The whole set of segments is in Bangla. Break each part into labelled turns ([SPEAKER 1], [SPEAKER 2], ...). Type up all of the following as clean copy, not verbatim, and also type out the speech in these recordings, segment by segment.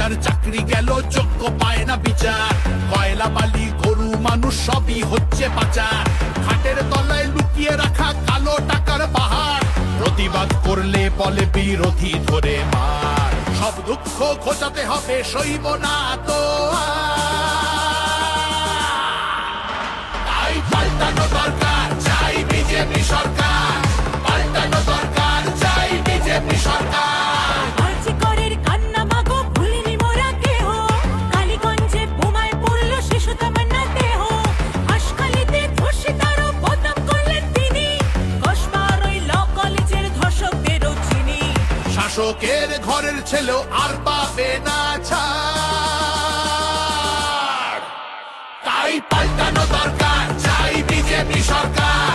[SPEAKER 1] যার চাকরি গেল যোগ্য পায় না বিচার, কয়লা বালি গরু মানুষ সবই হচ্ছে পাচার, খাটের তলায় লুকিয়ে রাখা কালো টাকার পাহাড়, প্রতিবাদ করলে বলে বিরোধী ধরে মার, সব দুঃখ ঘোচাতে হবে সইব না তো তাই পাল্টানো দরকার চাই বিজেপি সরকার, পাল্টানো দরকার চাই বিজেপি সরকার। শাসকের ঘরের ছেলেও আর পাবে না ছাড়, তাই পাল্টানো দরকার চাই বিজেপি সরকার,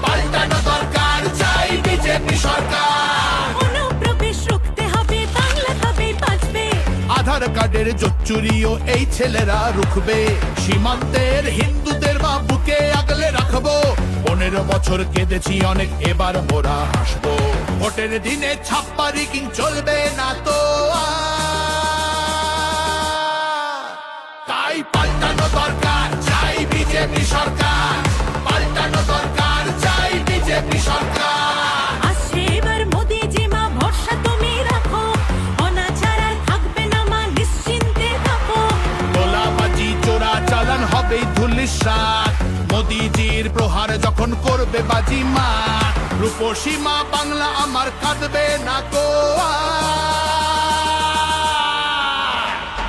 [SPEAKER 1] পাল্টানো দরকার চাই বিজেপি সরকার।
[SPEAKER 2] অনুপ্রবেশ রুখতে হবে, বাংলা তবে বাঁচবে।
[SPEAKER 1] আধার কার্ডের জোচ্চুরিও এই ছেলেরা রুখবে, সীমান্তের হিন্দুদের বা বুকে আগলে রাখবো, 15 বছর কেঁদেছি অনেক, এবার মোরা হাসবো, ভোটের দিনে ছাপ্পা রিগিং চলবে না তো তাই পাল্টানো দরকার চাই বিজেপি সরকার, পাল্টানো দরকার চাই বিজেপি সরকার।
[SPEAKER 2] আসছে এবার মোদি জি মা, ভরসা তুমি রাখো, অনাচার আর থাকবে না মা, নিশ্চিন্তে থাকো।
[SPEAKER 1] তোলাবাজি চোরা চালান হবে ধুলিসাৎ, মোদিজির প্রহার যখন করবে বাজি মা, রূপসী মা বাংলা আমার কাঁদবে না গো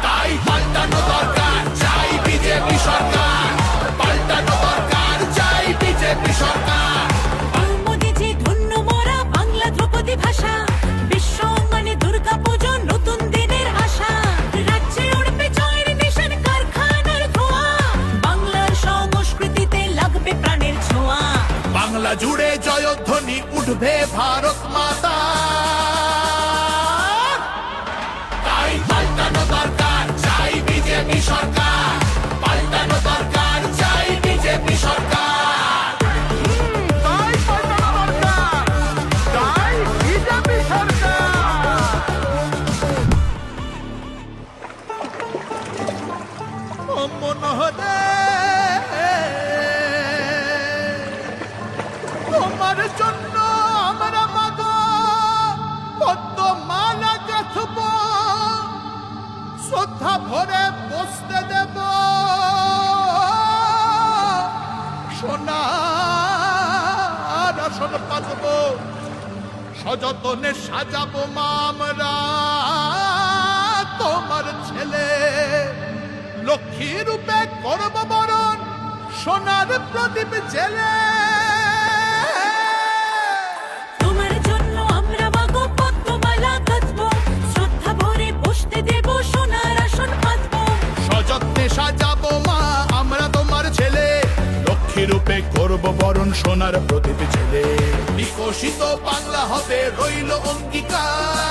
[SPEAKER 1] তাই পাল্টানো দরকার চাই বিজেপি সরকার, পাল্টানো দরকার চাই বিজেপি সরকার।
[SPEAKER 2] মোদি জি ধন্য মোরা বাংলা ধ্রুপদী ভাষা, বিশ্ব মানে দুর্গা পুজো নতুন দিনের আশা, রাজ্যে উড়বে জয়ের নিশান কারখানার ধোঁয়া, বাংলার সংস্কৃতিতে লাগবে প্রাণের ছোঁয়া,
[SPEAKER 1] বাংলা জুড়ে জয়ধ্বনি উঠবে ভারত মাতা, তাই পাল্টানো দরকার চাই বিজেপি সরকার, পাল্টানো দরকার চাই বিজেপি সরকার। তাই পাল্টানো দরকার চাই বিজেপি সরকার। ও মনোহরে তোমার জন্য আমরা মাগো পদ্মমালা গাঁথব, শ্রদ্ধা ভরে বসতে দেব, সোনার আসন পাতব, সযতনে সাজাবো মা আমরা তোমার ছেলে, লক্ষ্মী রূপে করব বরণ, সোনার প্রদীপ জেলে।
[SPEAKER 2] তোমার জন্য আমরা মাগো পদ্মমালা গাঁথবো, শ্রদ্ধা ভরে বসতে দেব, সোনার আসন পাতবো,
[SPEAKER 1] সযত্নে সাজাবো মা আমরা তোমার ছেলে, লক্ষ্মী রূপে করব বরণ, সোনার প্রদীপ জেলে, বিকশিত বাংলা হবে রইল অঙ্গীকার।